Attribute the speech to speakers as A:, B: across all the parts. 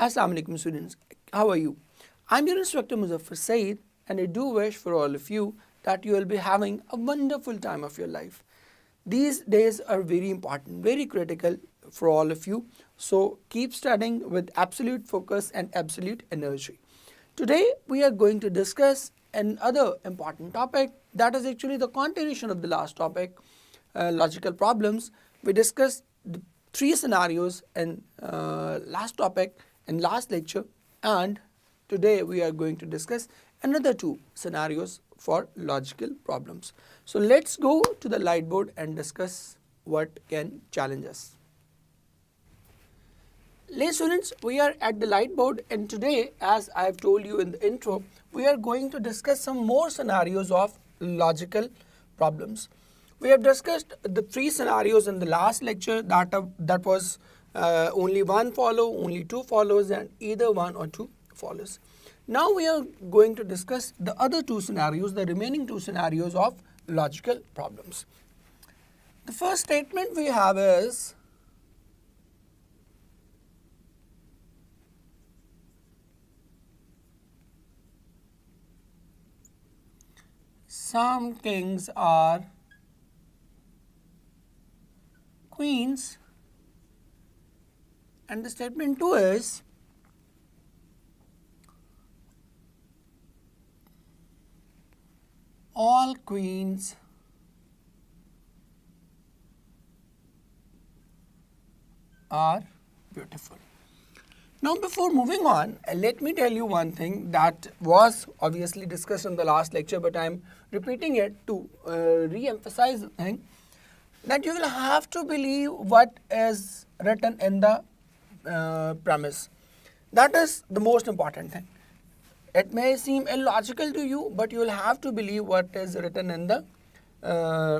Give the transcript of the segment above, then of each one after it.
A: Assalamu alaikum students, how are you? I'm your instructor Muzaffar Saeed, and I do wish for all of you that you will be having a wonderful time of your life. These days are very important, very critical for all of you, so keep studying with absolute focus and absolute energy. Today we are going to discuss another important topic that is actually the continuation of the last topic, logical problems. We discussed the three scenarios in last topic in last lecture, and today we are going to discuss another two scenarios for logical problems. So let's go to the lightboard and discuss what can challenge us. Ladies students, we are at the lightboard, and today, as I have told you in the intro, we are going to discuss some more scenarios of logical problems. We have discussed the three scenarios in the last lecture, that was only one follow, only two follows, and either one or two follows. Now we are going to discuss the other two scenarios, the remaining two scenarios of logical problems. The first statement we have is some kings are queens, and the statement 2 is all queens are beautiful. Now before moving on, let me tell you one thing that was obviously discussed in the last lecture, but I am repeating it to re-emphasize the thing, that you will have to believe what is written in the premise. That is the most important thing. It may seem illogical to you, but you will have to believe what is written in the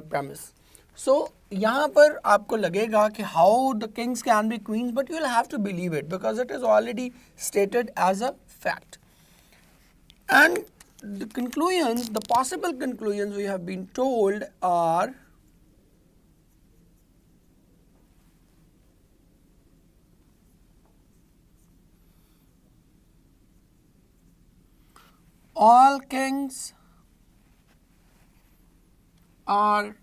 A: premise. So यहाँ पर आपको लगेगा कि how the kings can be queens, but you will have to believe it because it is already stated as a fact. And the conclusions, the possible conclusions we have been told are all kings are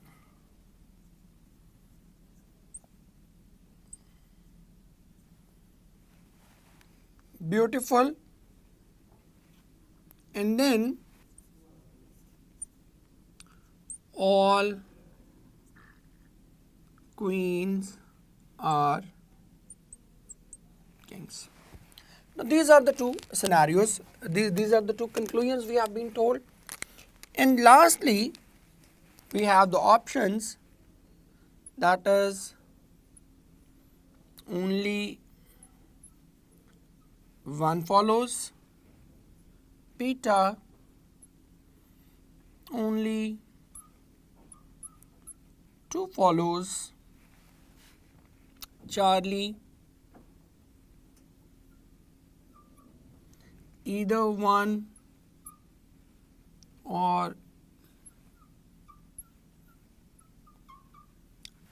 A: beautiful, and then all queens are kings. Now these are the two scenarios, these are the two conclusions we have been told. And lastly, we have the options, that is only one follows, Peter, only two follows, Charlie, either one or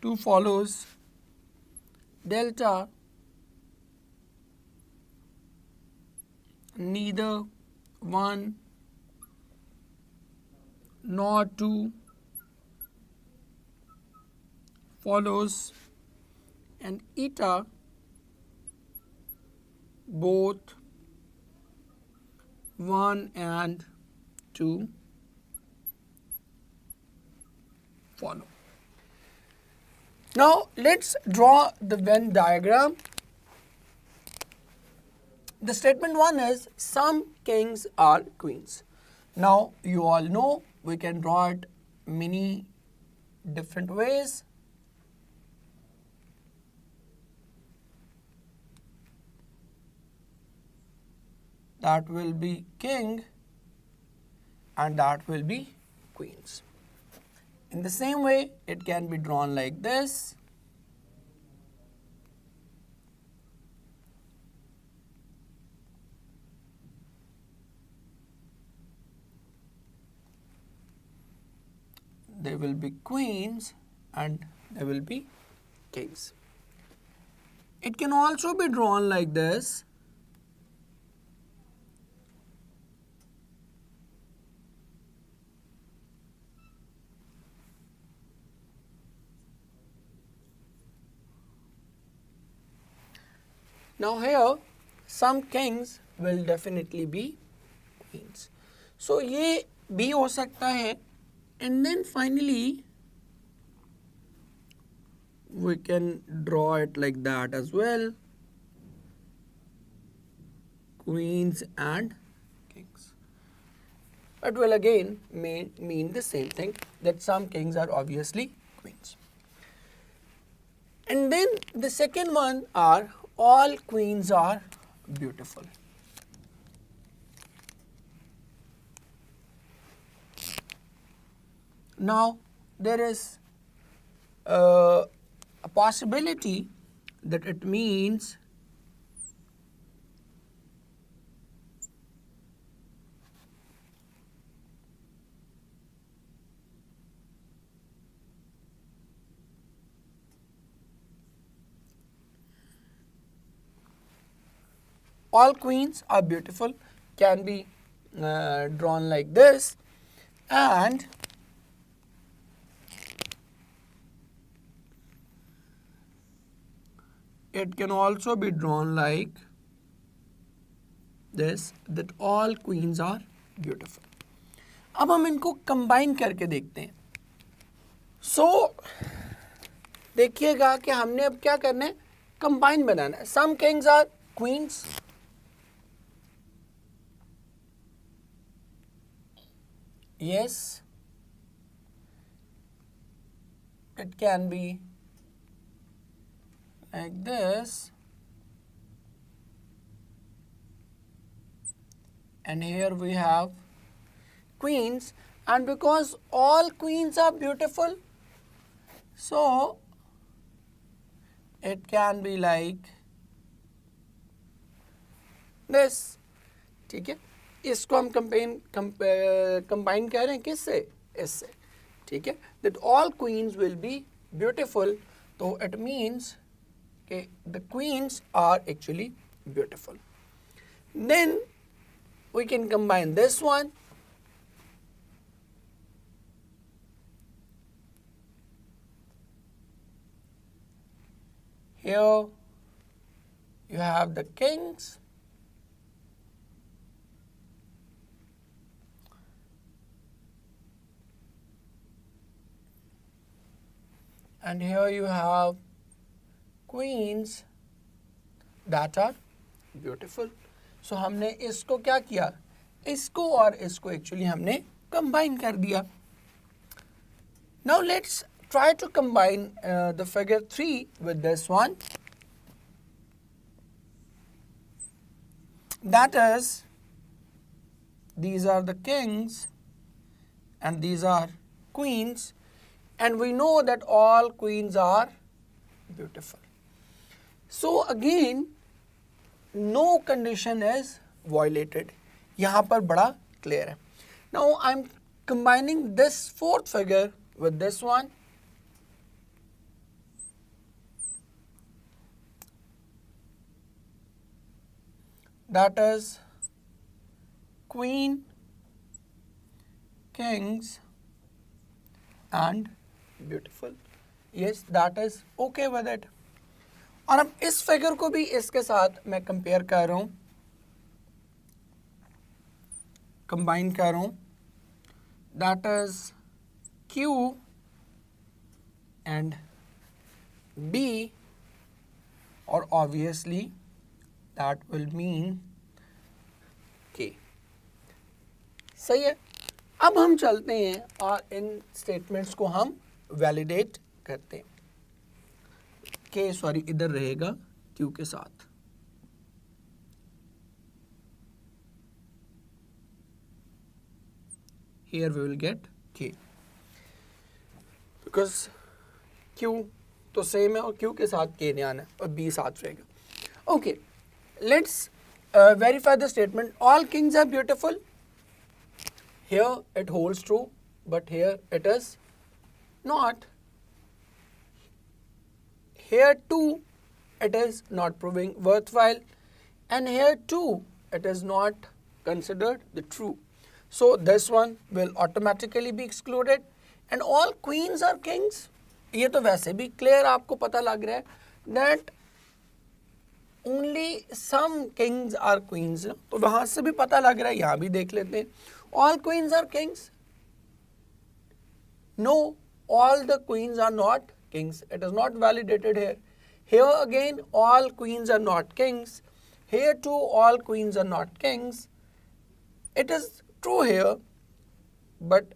A: two follows, Delta, neither one nor two follows, and Eta, both one and two follow. Now let's draw the Venn diagram. The statement 1 is some kings are queens. Now you all know we can draw it many different ways. That will be king and that will be queens. In the same way, it can be drawn like this. There will be queens and there will be kings. It can also be drawn like this. Now here some kings will definitely be queens. So ये भी हो सकता है, and then finally we can draw it like that as well. Queens and kings. It will again mean the same thing, that some kings are obviously queens. And then the second one are all queens are beautiful. Now there is a possibility that it means all queens are beautiful, can be drawn like this, and it can also be drawn like this, that all queens are beautiful. अब हम इनको combine करके देखते हैं. सो देखिएगा कि हमने अब क्या करना है, कंबाइन बनाना है. Some kings are queens, yes, it can be like this, and here we have queens, and because all queens are beautiful, so it can be like this. ठीक है, इसको हम कंबाइन कर रहे हैं किससे, इससे. ठीक है, that all queens will be beautiful, so it means okay, the queens are actually beautiful. Then we can combine this one, here you have the kings, and here you have queens that are beautiful. So हमने इसको क्या किया, इसको और इसको actually हमने combine कर दिया. Now let's try to combine the figure 3 with this one. That is, these are the kings and these are queens, and we know that all queens are beautiful. So again, no condition is violated. यहाँ पर बड़ा clear है. Now I'm combining this fourth figure with this one. That is queen, kings and beautiful. Yes, that is okay with it. और अब इस figure को भी इसके साथ मैं कंपेयर कर रहा हूँ, कंबाइन कर रहा हूँ. That is Q and B, और obviously that will mean K. सही है. अब हम चलते हैं और इन स्टेटमेंट्स को हम वैलिडेट करते हैं. K सॉरी इधर रहेगा Q के साथ. Here we will get K because Q तो सेम है और Q के साथ K नहीं आना है और B साथ रहेगा. Okay, let's verify the statement. All kings are beautiful. Here it holds true, but here it is not. Here too it is not proving worthwhile, and here too it is not considered the true. So this one will automatically be excluded, and all queens are kings. ये तो वैसे भी clear आपको पता लग रहा है that only some kings are queens. तो वहाँ से भी पता लग रहा है, यहाँ भी देख लेते हैं. All queens are kings? No, all the queens are not kings. It is not validated here. Here again, all queens are not kings. Here too, all queens are not kings. It is true here, but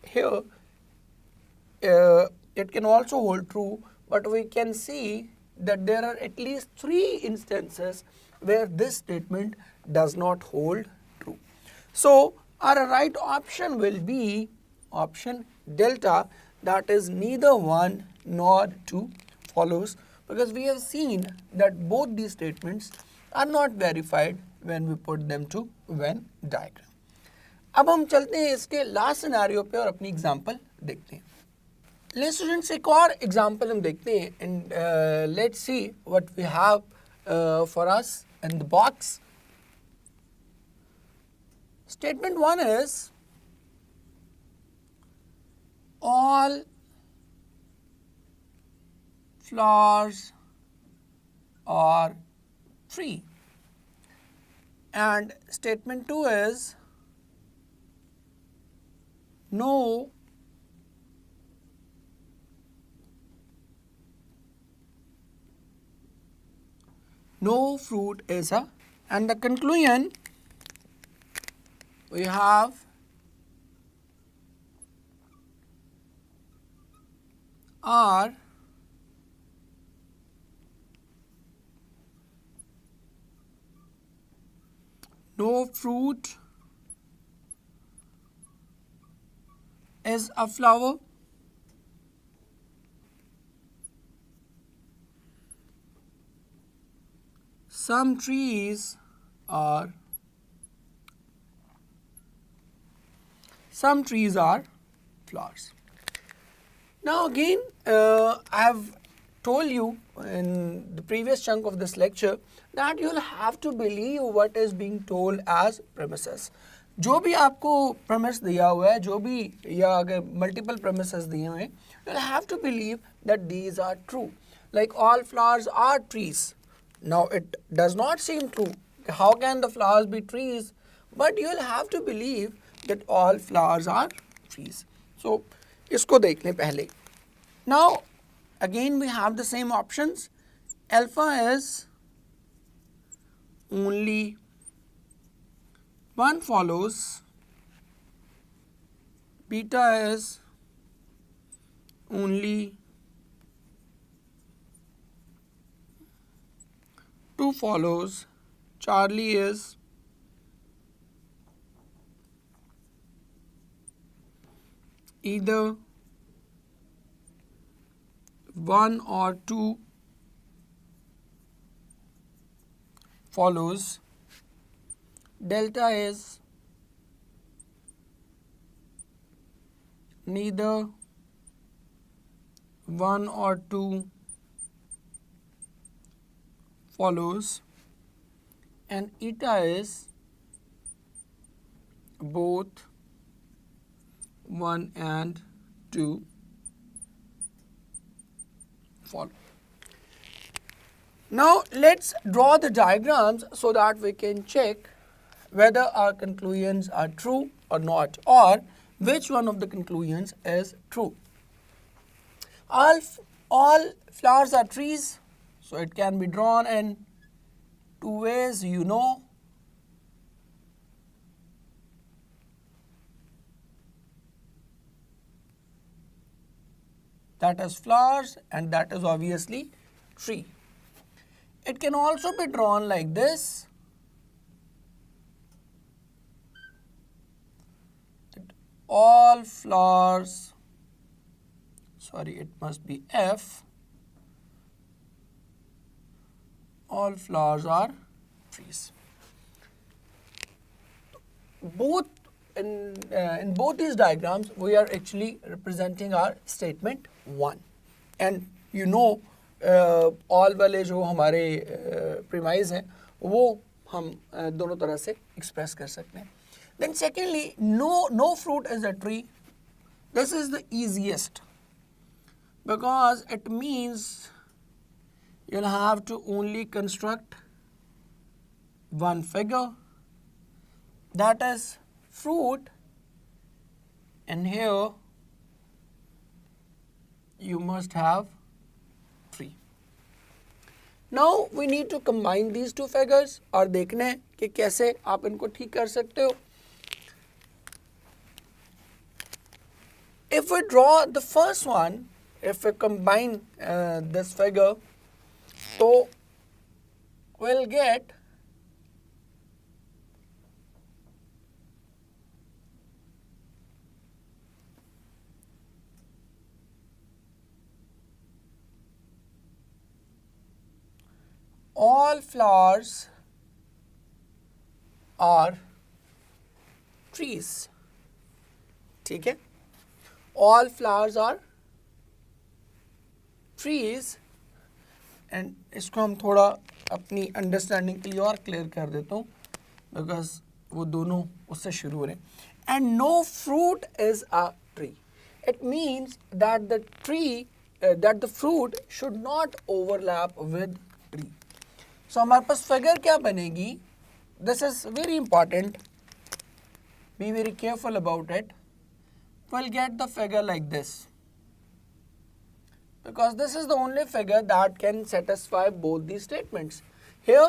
A: here it can also hold true, but we can see that there are at least 3 instances where this statement does not hold true. So our right option will be option delta, that is neither 1 nor 2 follows, because we have seen that both these statements are not verified when we put them to Venn diagram. अब हम चलते हैं इसके last scenario पे और अपनी example देखते हैं. लेट्स स्टूडेंट्स एक और एग्जांपल हम देखते हैं and let's see what we have for us in the box. Statement 1 is all flowers are free, and statement 2 is no fruit is a, and the conclusion we have are no fruit is a flower, some trees are flowers. Now again, I have told you in the previous chunk of this lecture that you will have to believe what is being told as premises. जो भी आपको premise दिया हुआ है, जो भी या अगर multiple premises दिए हुए हैं, you will have to believe that these are true. Like all flowers are trees. Now it does not seem true. How can the flowers be trees? But you will have to believe that all flowers are trees. So इसको देख लें पहले. Now again we have the same options. Alpha is only 1 follows, beta is only 2 follows, Charlie is either 1 or 2 follows, delta is neither 1 or 2 follows, and eta is both 1 and 2 follow. Now let's draw the diagrams so that we can check whether our conclusions are true or not, or which one of the conclusions is true. All flowers are trees, so it can be drawn in 2 ways, you know. That is flowers and that is obviously tree. It can also be drawn like this. All flowers, sorry, it must be F. All flowers are trees. Both in both these diagrams, we are actually representing our statement 1, and you know all वाले जो हमारे premise हैं वो हम दोनों तरह से express कर सकते हैं. Then secondly, no fruit is a tree. This is the easiest because it means you'll have to only construct one figure, that is fruit, and here you must have tree. Now we need to combine these two figures और देखने हैं कि कैसे आप इनको ठीक कर सकते हो. If we draw the first one, if we combine this figure, so we'll get all flowers are trees. ठीक है, all flowers are trees. And इसको हम थोड़ा अपनी अंडरस्टैंडिंग के लिए और क्लियर कर देता हूँ बिकॉज वो दोनों उससे शुरू हो रहे हैं. And no fruit is a tree. It means that the tree that the fruit should not overlap with tree. So हमारे पास फिगर क्या बनेगी? This is very important, be very careful about it. Will get the figure like this, because this is the only figure that can satisfy both these statements. Here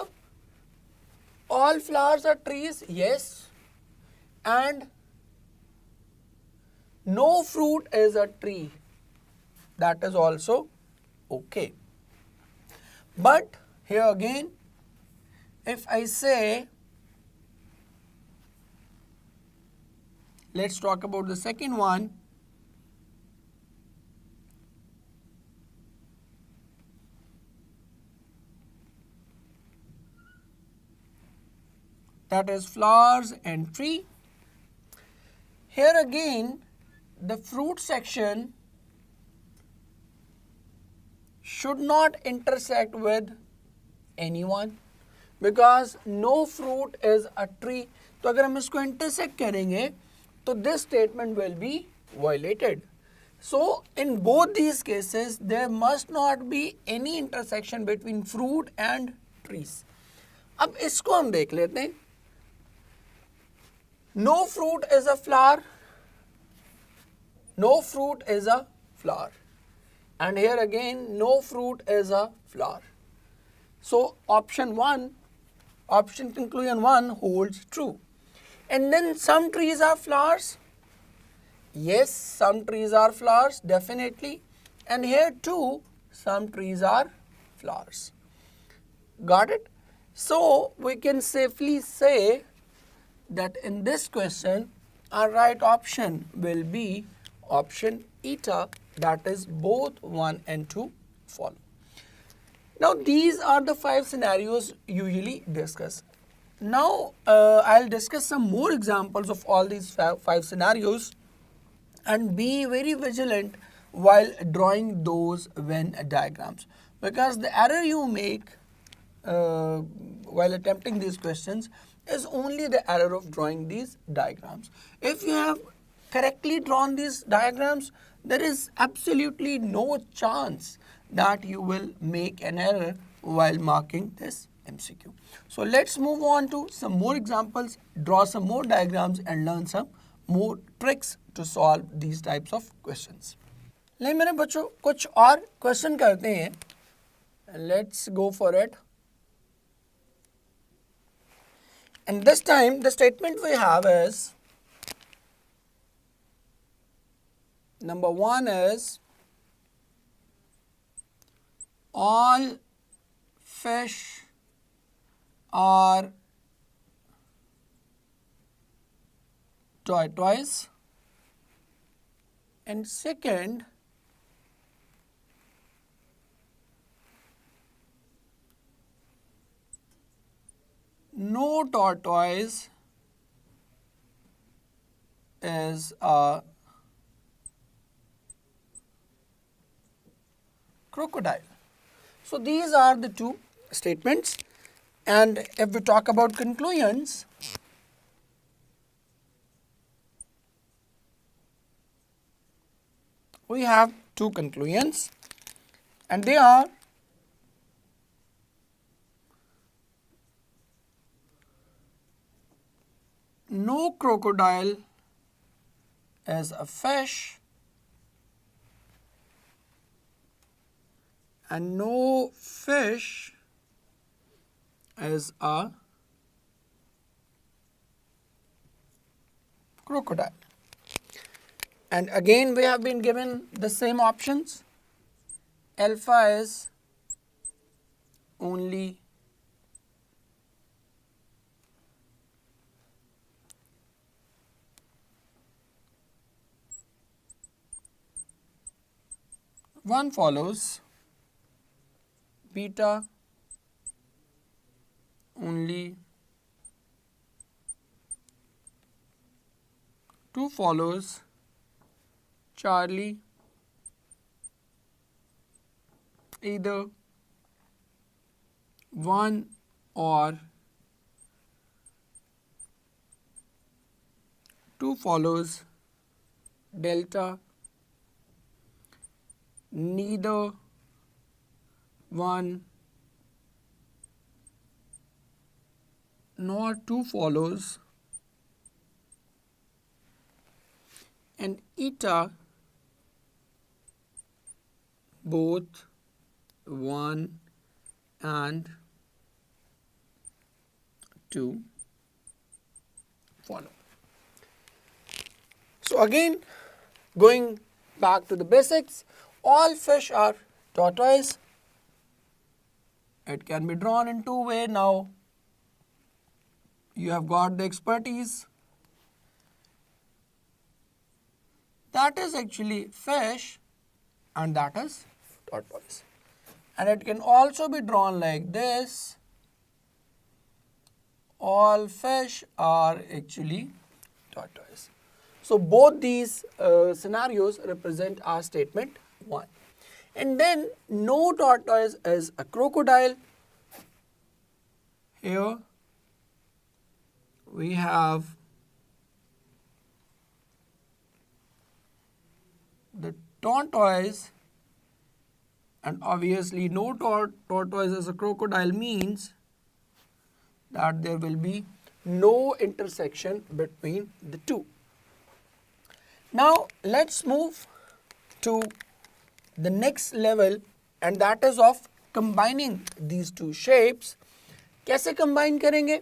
A: all flowers are trees, yes, and no fruit is a tree, that is also okay. But here again, if I say, let's talk about the second one. That is flowers and tree. Here again, the fruit section should not intersect with anyone because no fruit is a tree. तो अगर हम इसको intersect करेंगे तो this statement will be violated. So in both these cases there must not be any intersection between fruit and trees. अब इसको हम देख लेते हैं. No fruit is a flower. No fruit is a flower. And here again, no fruit is a flower. So option 1, option conclusion 1 holds true. And then some trees are flowers. Yes, some trees are flowers, definitely. And here too, some trees are flowers. Got it? So we can safely say that in this question our right option will be option eta, that is both 1 and 2 follow. Now these are the 5 scenarios usually discussed. Now I'll discuss some more examples of all these 5 scenarios and be very vigilant while drawing those Venn diagrams, because the error you make while attempting these questions is only the error of drawing these diagrams. If you have correctly drawn these diagrams, there is absolutely no chance that you will make an error while marking this MCQ. So let's move on to some more examples, draw some more diagrams and learn some more tricks to solve these types of questions. ले मेरे बच्चों कुछ और question करते हैं. Let's go for it. And this time the statement we have is, number 1 is all fish are tortoise, and second, no tortoise is a crocodile. So these are the 2 statements, and if we talk about conclusions, we have 2 conclusions, and they are no crocodile is a fish and no fish is a crocodile. And again we have been given the same options. Alpha is only one follows, beta only two follows, Charlie either one or two follows, delta neither one nor two follows, and eta both one and two follow. So again, going back to the basics, all fish are tortoise. It can be drawn in two ways. Now you have got the expertise. That is actually fish and that is tortoise. And it can also be drawn like this. All fish are actually tortoise. So both these scenarios represent our statement 1. And then no tortoise is a crocodile. Here we have the tortoise, and obviously no tortoise is a crocodile means that there will be no intersection between the two. Now let's move to the next level, and that is of combining these two shapes. कैसे combine करेंगे?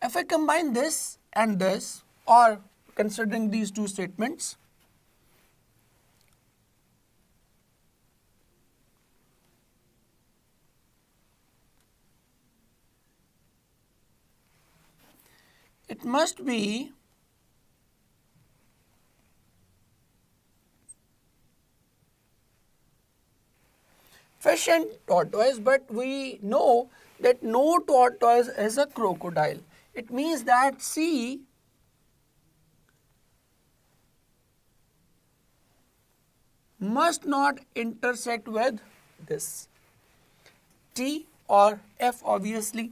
A: If I combine this and this, or considering these two statements, it must be fish and tortoise, but we know that no tortoise is a crocodile. It means that C must not intersect with this T or F obviously.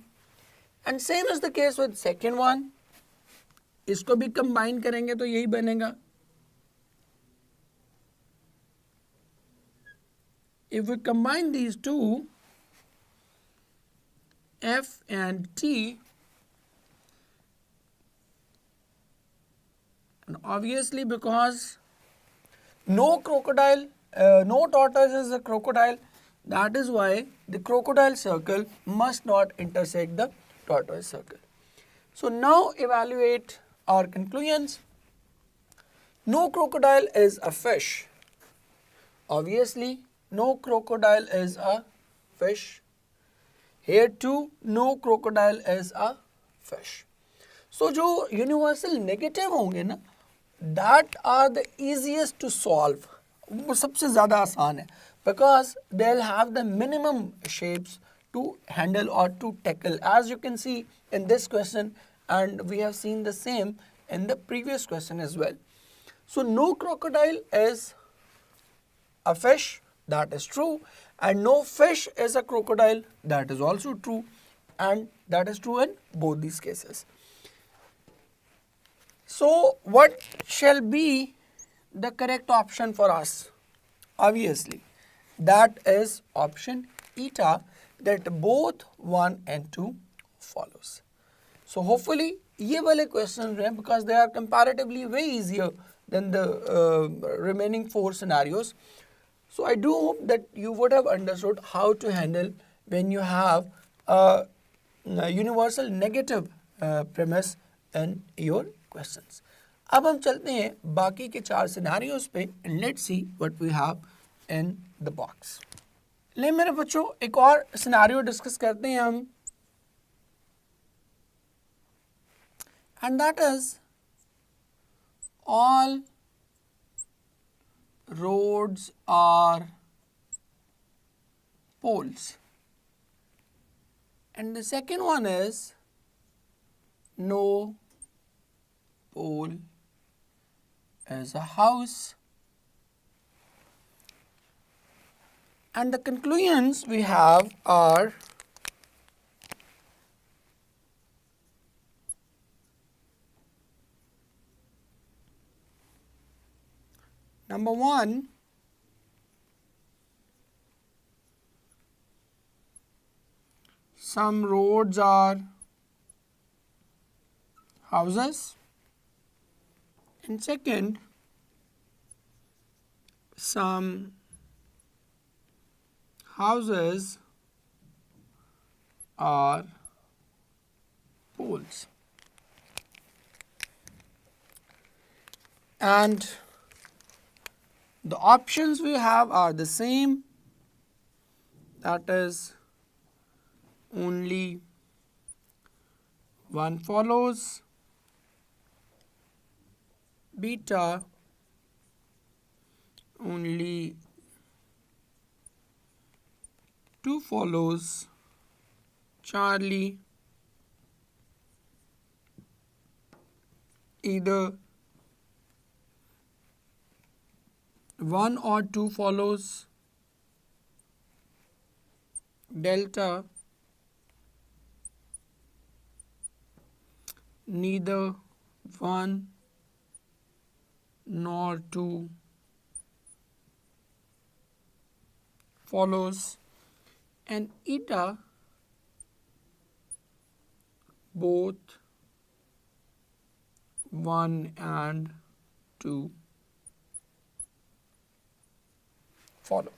A: And same is the case with second one. इसको भी combine करेंगे तो यही बनेगा. If we combine these two, F and T, and obviously because no crocodile, no tortoise is a crocodile, that is why the crocodile circle must not intersect the tortoise circle. So now evaluate our conclusions. No crocodile is a fish. Obviously, no crocodile is a fish. Here too, no crocodile is a fish. So जो universal negative होंगे ना, that are the easiest to solve. वो सबसे ज़्यादा आसान है, because they'll have the minimum shapes to handle or to tackle, as you can see in this question, and we have seen the same in the previous question as well. So no crocodile is a fish, that is true, and no fish is a crocodile, that is also true, and that is true in both these cases. So what shall be the correct option for us? Obviously, that is option eta, that both 1 and 2 follows. So hopefully ये वाले questions हैं because they are comparatively way easier than the remaining 4 scenarios. So I do hope that you would have understood how to handle when you have a universal negative premise in your questions. अब हम चलते हैं बाकी के 4 scenarios पे and let's see what we have in the box. ले मेरे बच्चों एक और scenario discuss करते हैं हम, and that is all roads are poles, and the second one is no pole is a house, and the conclusions we have are number 1, some roads are houses, and second, some houses are poles. And the options we have are the same, that is only one follows, beta only 2 follows, Charlie either 1 or 2 follows, delta neither 1 nor 2 follows, and eta both 1 and 2 follow.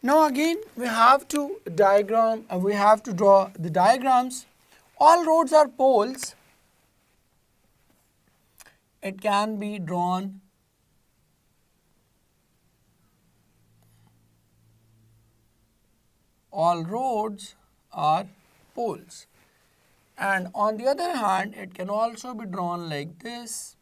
A: Now again we have to draw the diagrams. All roads are poles. It can be drawn all roads are poles, and on the other hand it can also be drawn like this.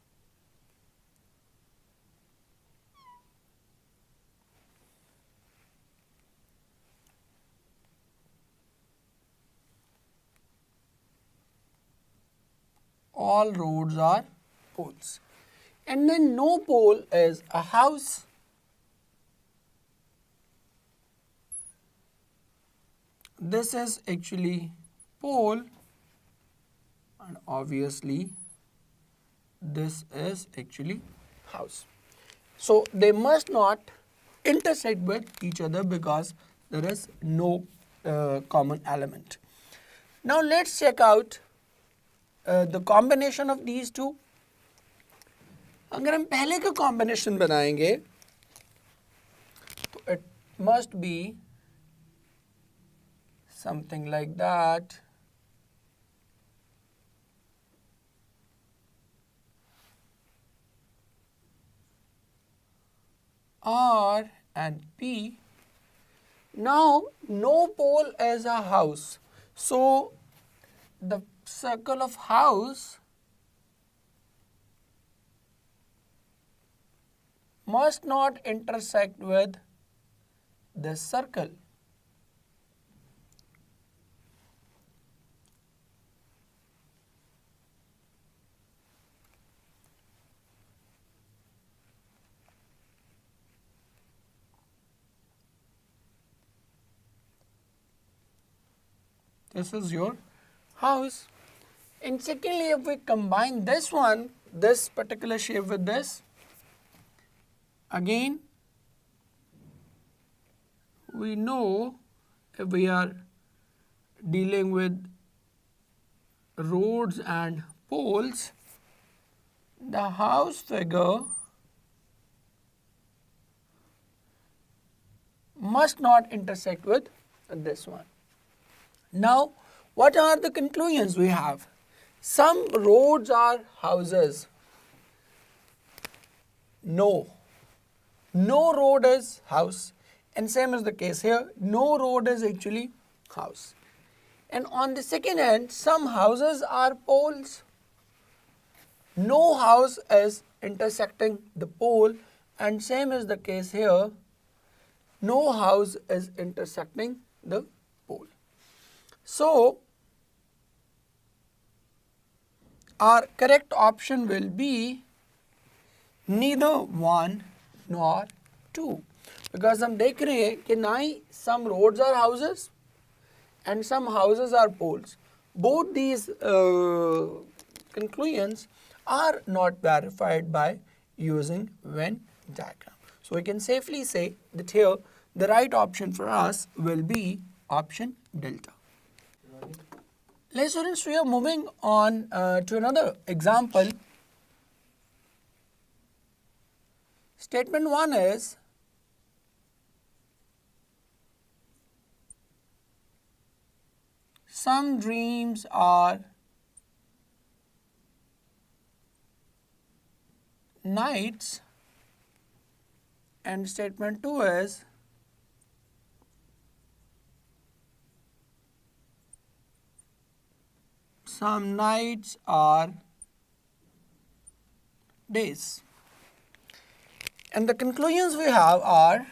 A: All roads are poles, and then no pole is a house. This is actually pole, and obviously this is actually house. So they must not intersect with each other because there is no common element. Now let's check out the combination of these two. अगर हम पहले का combination बनाएंगे तो it must be something like that. R and P. Now no pole is a house, so the circle of house must not intersect with this circle. This is your house. And secondly, if we combine this one, this particular shape with this, again we know if we are dealing with roads and poles, the house figure must not intersect with this one. Now, what are the conclusions we have? Some roads are houses. No. No road is house. And same is the case here. No road is actually house. And on the second hand, some houses are poles. No house is intersecting the pole, and same is the case here. No house is intersecting the pole. So, our correct option will be neither 1 nor 2, because हम देख रहे हैं कि ना ही some roads are houses and some houses are poles. Both these conclusions are not verified by using Venn diagram. So we can safely say that here the right option for us will be option delta. Let's students, we are moving on to another example. Statement 1 is some dreams are nights, and statement 2 is some nights are days. And the conclusions we have are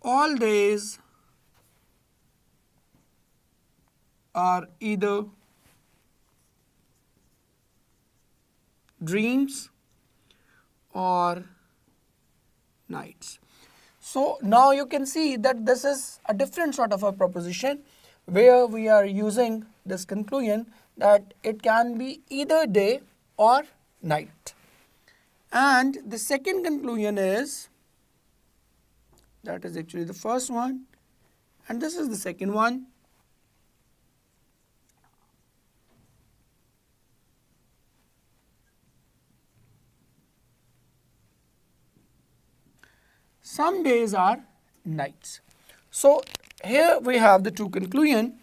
A: all days are either dreams or nights. So now you can see that this is a different sort of a proposition where we are using this conclusion that it can be either day or night. And the second conclusion is, that is actually the first one, and this is the second one. Some days are nights. So here we have the two conclusions,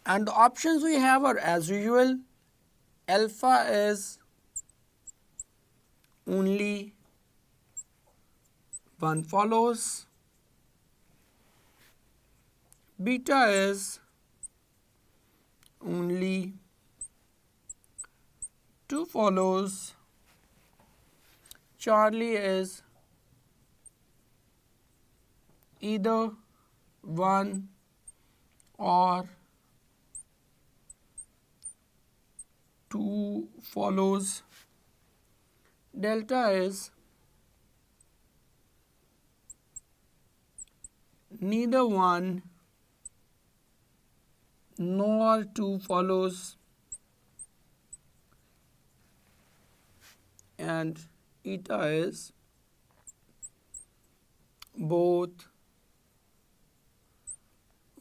A: and the options we have are as usual. Alpha is only one follows, beta is only two follows, Charlie is either 1 or 2 follows, delta is neither 1 nor 2 follows, and eta is both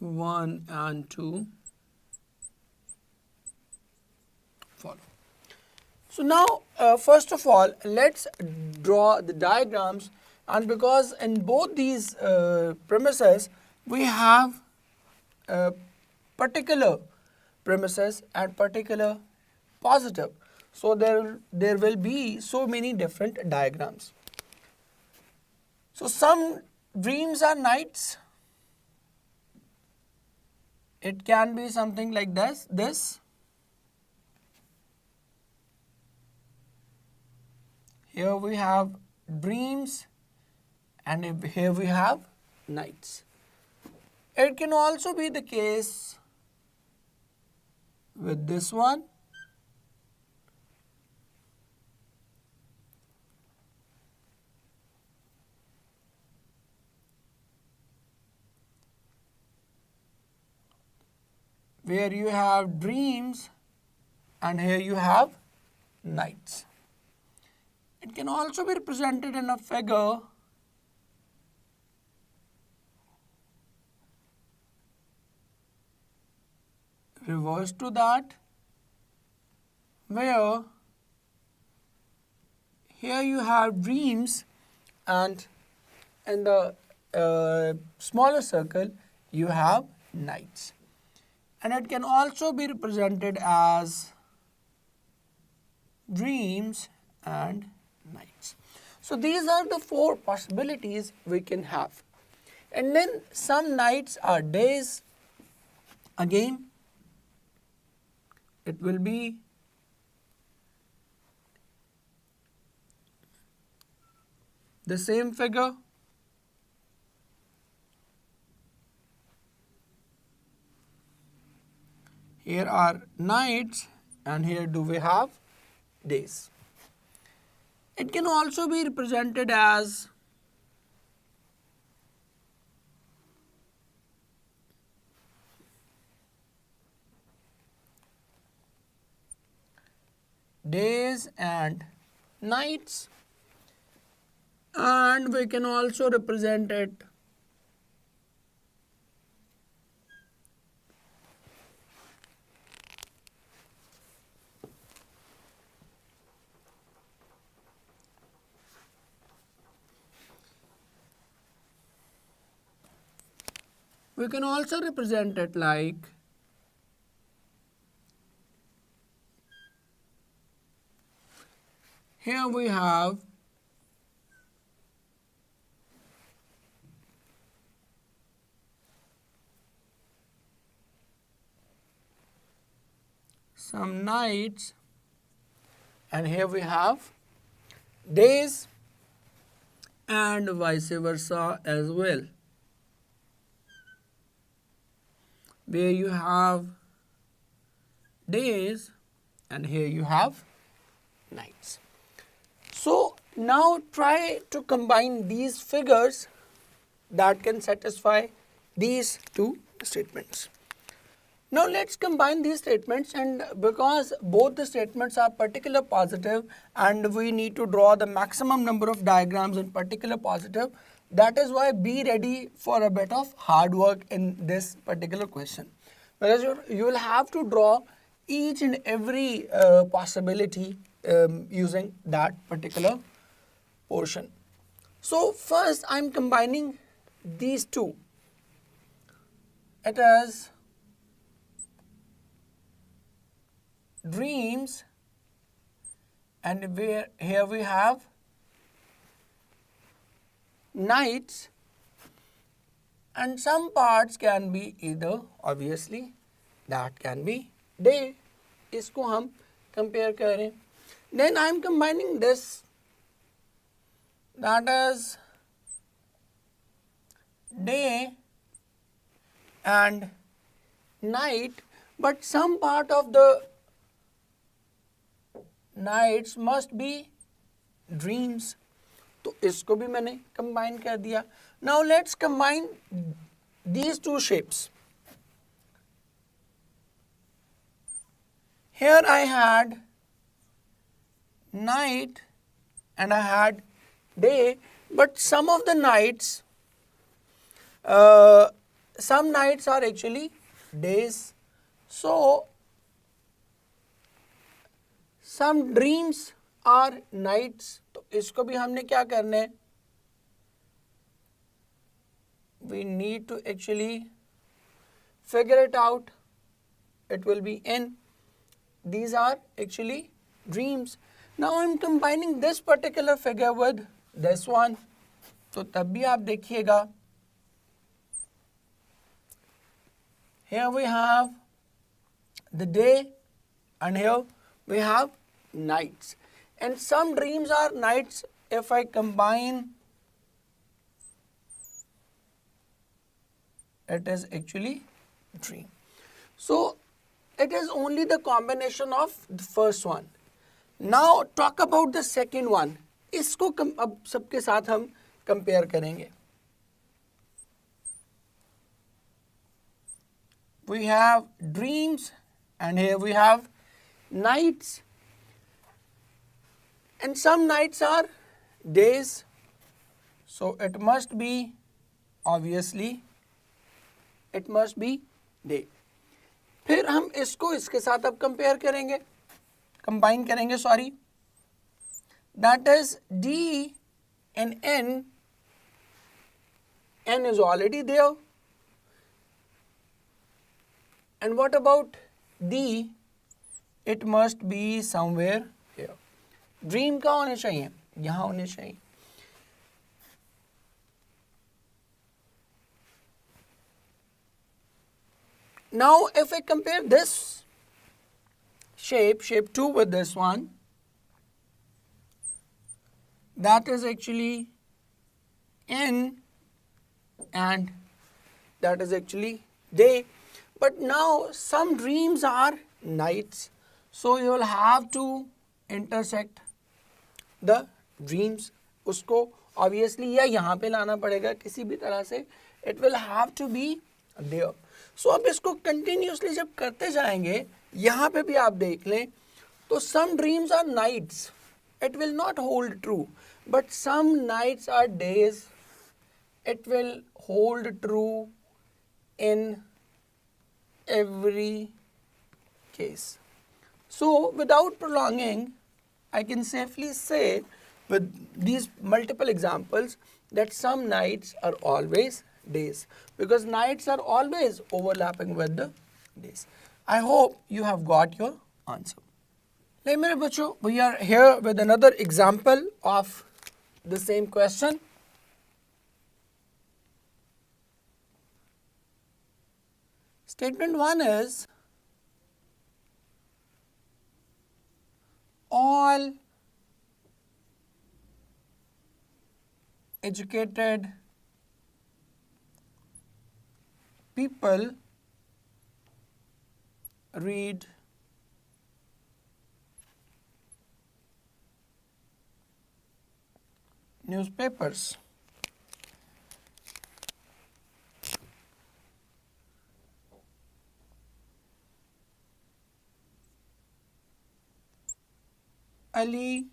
A: 1 and 2 follow. So now first of all, let's draw the diagrams, and because in both these premises we have particular premises and particular positive, so there will be so many different diagrams. So some dreams are nights. It can be something like this. Here we have dreams, and here we have nights. It can also be the case with this one. where you have dreams and here you have nights. It can also be represented in a figure reverse to that, where here you have dreams and in the smaller circle you have nights. And it can also be represented as dreams and nights. So these are the four possibilities we can have. And then some nights are days. Again, it will be the same figure. Here are nights and here do we have days. It can also be represented as days and nights, and we can also represent it like here we have some nights and here we have days, and vice versa as well, where you have days and here you have nights. So now try to combine these figures that can satisfy these two statements. Now let's combine these statements, and because both the statements are particular positive and we need to draw the maximum number of diagrams in particular positive, that is why be ready for a bit of hard work in this particular question. Whereas you will have to draw each and every possibility using that particular portion. So first I am combining these two. It is dreams and here we have nights, and some parts can be either, obviously that can be day. इसको हम compare करें. Then I am combining this, that is day and night, but some part of the nights must be dreams. तो इसको भी मैंने combine कर दिया. Now let's combine these two shapes. Here I had night and I had day, but some of the nights, some nights are actually days. So some dreams are nights. तो इसको भी हमने क्या करना है? We need to actually figure it out. It will be in. These are actually dreams. Now I am combining this particular figure with this one. तो तब भी आप देखिएगा. Here we have the day and here we have nights. And some dreams are nights. If I combine, it is actually dream. So it is only the combination of the first one. Now talk about the second one. इसको अब सबके साथ हम compare करेंगे. we have dreams, and here we have nights. And some nights are days, so it must be, obviously, it must be day. फिर हम इसको इसके साथ अब कंपेयर करेंगे, कंबाइन करेंगे, sorry. That is D and N. N is already there. And what about D? It must be somewhere here. Dream कहाँ होने चाहिए? यहाँ होने चाहिए. Now if I compare this shape 2 with this one, that is actually N and that is actually day. But now some dreams are nights, so you will have to intersect the dreams. उसको obviously या यहाँ पे लाना पड़ेगा किसी भी तरह से. It will have to be there. So अब इसको continuously जब करते जाएंगे, यहाँ पे भी आप देख लें तो some dreams are nights. It will not hold true, but some nights are days. It will hold true in every case. So without prolonging, I can safely say with these multiple examples that some nights are always days, because nights are always overlapping with the days. I hope you have got your answer. Hey, mere bachcho, we are here with another example of the same question. Statement 1 is all educated people read newspapers. Ali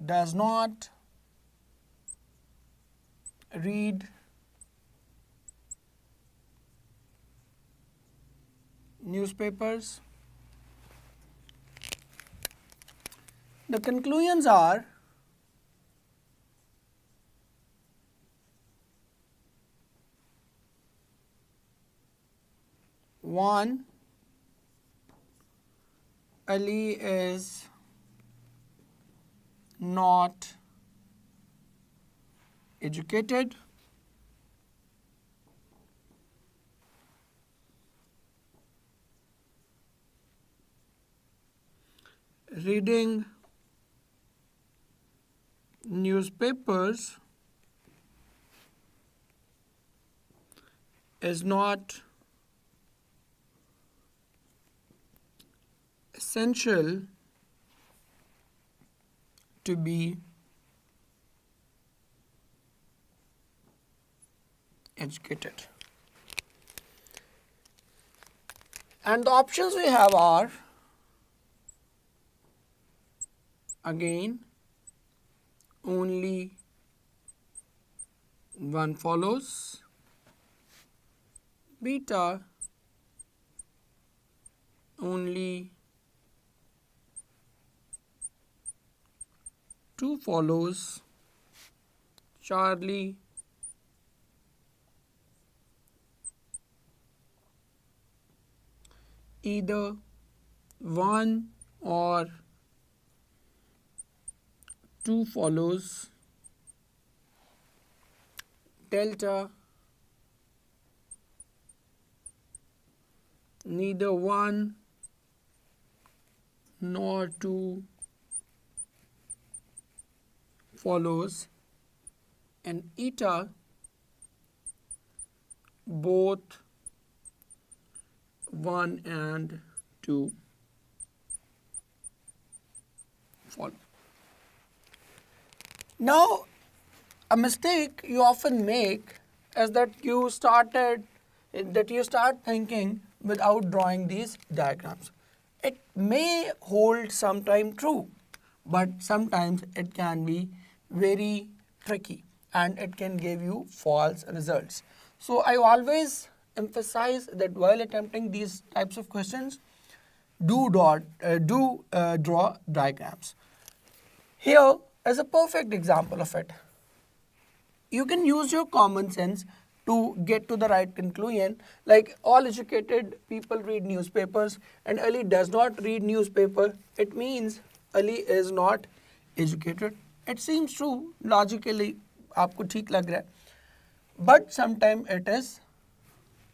A: does not read newspapers. The conclusions are one, Ali is not educated. Reading newspapers is not essential to be educated. And the options we have are, again, only one follows. Beta, only two follows. Charlie, either one or two follows. Delta, neither one nor two follows. And eta, both one and two follow. Now, a mistake you often make is that you start thinking without drawing these diagrams. It may hold sometime true, but sometimes it can be very tricky and it can give you false results. So I always emphasize that while attempting these types of questions, do draw diagrams. Here is a perfect example of it. You can use your common sense to get to the right conclusion. Like, all educated people read newspapers and Ali does not read newspaper. It means Ali is not educated. It seems true logically, आपको ठीक लग रहा है. But sometimes it is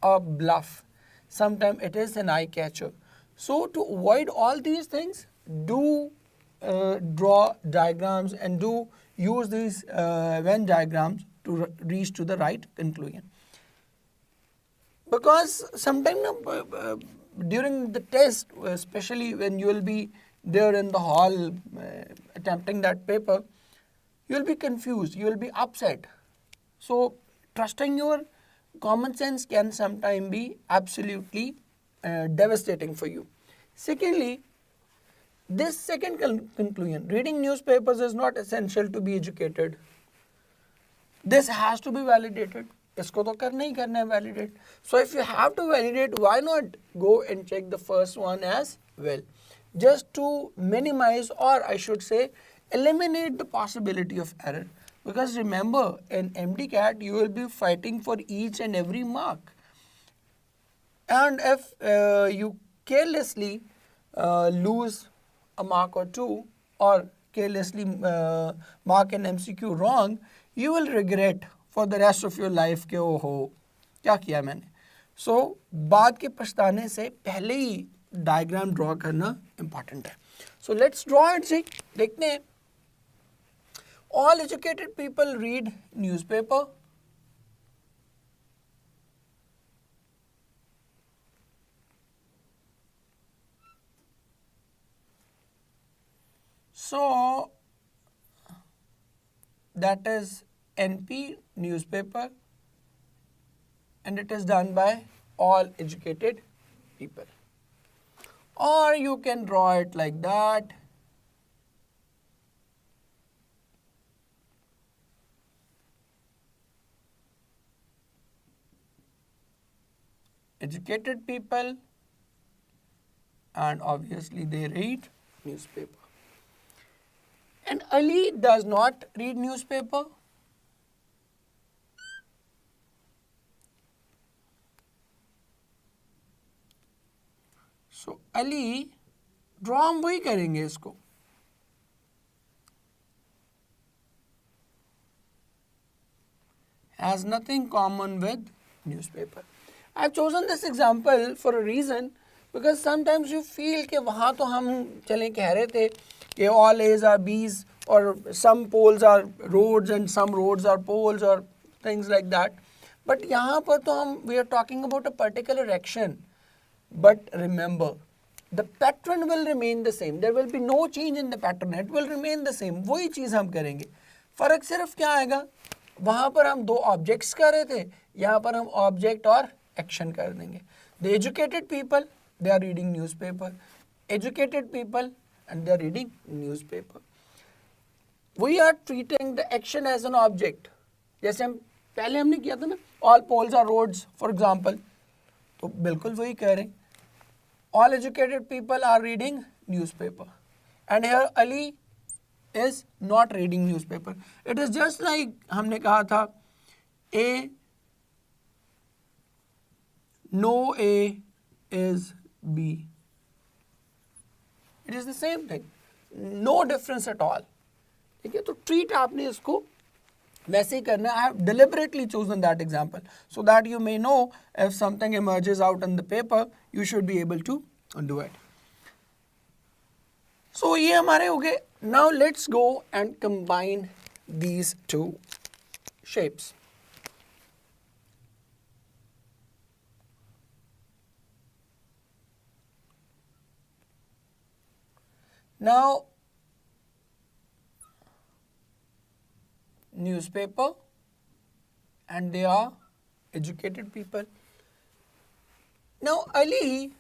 A: a bluff. Sometimes it is an eye catcher. So to avoid all these things, do draw diagrams and do use these Venn diagrams to reach to the right conclusion. Because sometimes during the test, especially when you will be there in the hall attempting that paper, you will be confused, you will be upset. So trusting your common sense can sometimes be absolutely devastating for you. Secondly, this second conclusion, reading newspapers is not essential to be educated. This has to be validated. इसको तो करना ही करना है validate. So if you have to validate, why not go and check the first one as well? Just to minimize, or I should say, eliminate the possibility of error. Because remember, in MDCAT, you will be fighting for each and every mark. And if you carelessly lose a mark or two, or carelessly mark an MCQ wrong, you will regret for the rest of your life कि ओहो क्या किया मैंने. So बाद के पछताने से पहले ही diagram draw करना इम्पॉर्टेंट है. So let's draw it. See, देखते हैं. All educated people read newspaper. So that is NP newspaper, and it is done by all educated people. Or you can draw it like that. Educated people, and obviously they read newspaper. And Ali does not read newspaper. So Ali, draw हम वही करेंगे इसको. Has nothing common with newspaper. I have chosen this example for a reason, because sometimes you feel कि वहाँ तो हम चलें कह रहे थे कि all A's are B's, or some poles are roads and some roads are poles, or things like that. But यहाँ पर तो हम we are talking about a particular action. But remember, the pattern will remain the same. There will be no change in the pattern. It will remain the same. वही चीज़ हम करेंगे. फ़र्क सिर्फ क्या आएगा? वहाँ पर हम दो ऑब्जेक्ट्स कर रहे थे, यहाँ पर हम ऑब्जेक्ट और एक्शन कर देंगे. The educated people, they are reading newspaper. Educated people, and they are reading newspaper. We are treating the action as an object. जैसे हम पहले हमने किया था ना, all poles are roads, for example. तो बिल्कुल वही कह रहे हैं. All educated people are reading newspaper. And here Ali is not reading newspaper. It is just like हमने कहा था A, no A is B. It is the same thing. No difference at all. ठीक है, तो treat आपने इसको वैसे ही करना. I have deliberately chosen that example so that you may know if something emerges out in the paper, you should be able to do it. So ये हमारे हो गए. Now let's go and combine these two shapes. Now newspaper, and they are educated people. Now Ali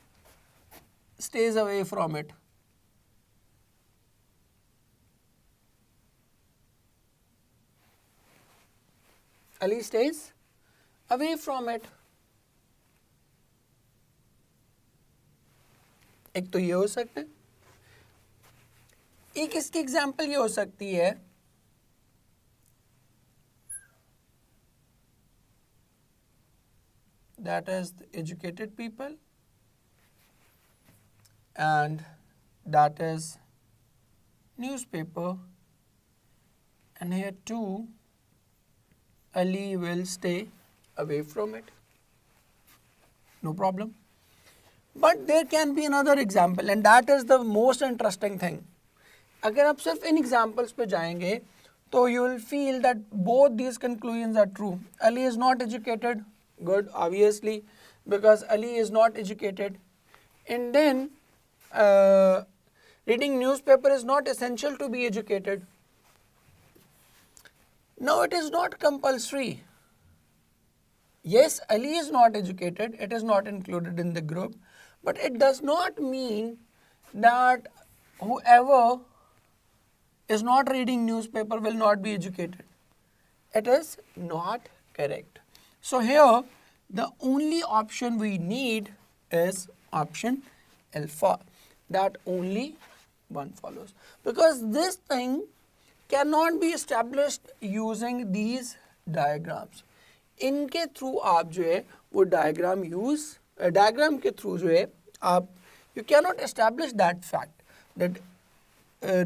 A: stays away from it. Ali stays away from it. एक तो ये हो सकता है, एक इसकी एग्जाम्पल ये हो सकती है that is the educated people and that is newspaper, and here too Ali will stay away from it, no problem. But there can be another example and that is the most interesting thing. अगर आप सिर्फ इन examples पे जाएंगे तो you will feel that both these conclusions are true. Ali is not educated, good, obviously, because Ali is not educated. And then reading newspaper is not essential to be educated. Now it is not compulsory. Yes, Ali is not educated, it is not included in the group, but it does not mean that whoever is not reading newspaper will not be educated. It is not correct. So here the only option we need is option alpha, that only one follows, because this thing cannot be established using these diagrams. इनके through आप जो है वो diagram use, diagram के through जो है आप you cannot establish that fact that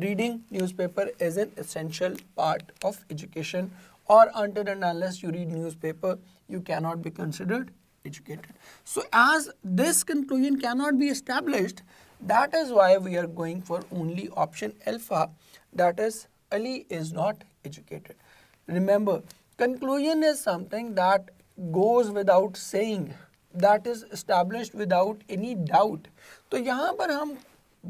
A: reading newspaper is an essential part of education, or until and unless you read newspaper you cannot be considered educated. So as this conclusion cannot be established, that is why we are going for only option alpha, that is Ali is not educated. Remember, conclusion is something that goes without saying, that is established without any doubt. तो यहाँ पर हम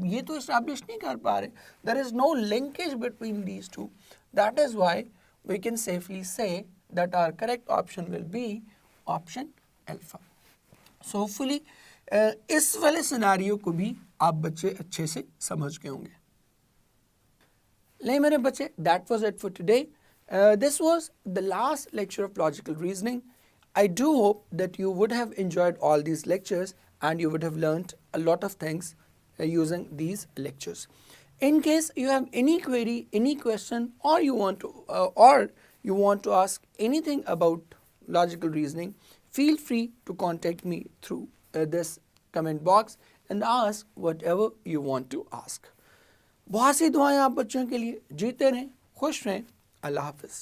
A: ये तो establish नहीं कर पा रहे. There is no linkage between these two. That is why we can safely say that our correct option will be option alpha. So hopefully इस वाले scenario को भी आप बच्चे अच्छे से समझ गए होंगे. ले मेरे बच्चे, that was it for today. This was the last lecture of logical reasoning. I do hope that you would have enjoyed all these lectures and you would have learnt a lot of things using these lectures. In case you have any query, any question, or you want to ask anything about logical reasoning, feel free to contact me through this comment box and ask whatever you want to ask. बहुत सी दुआएं आप बच्चों के लिए, जीते रहें, खुश रहें, अल्लाह हाफिज़.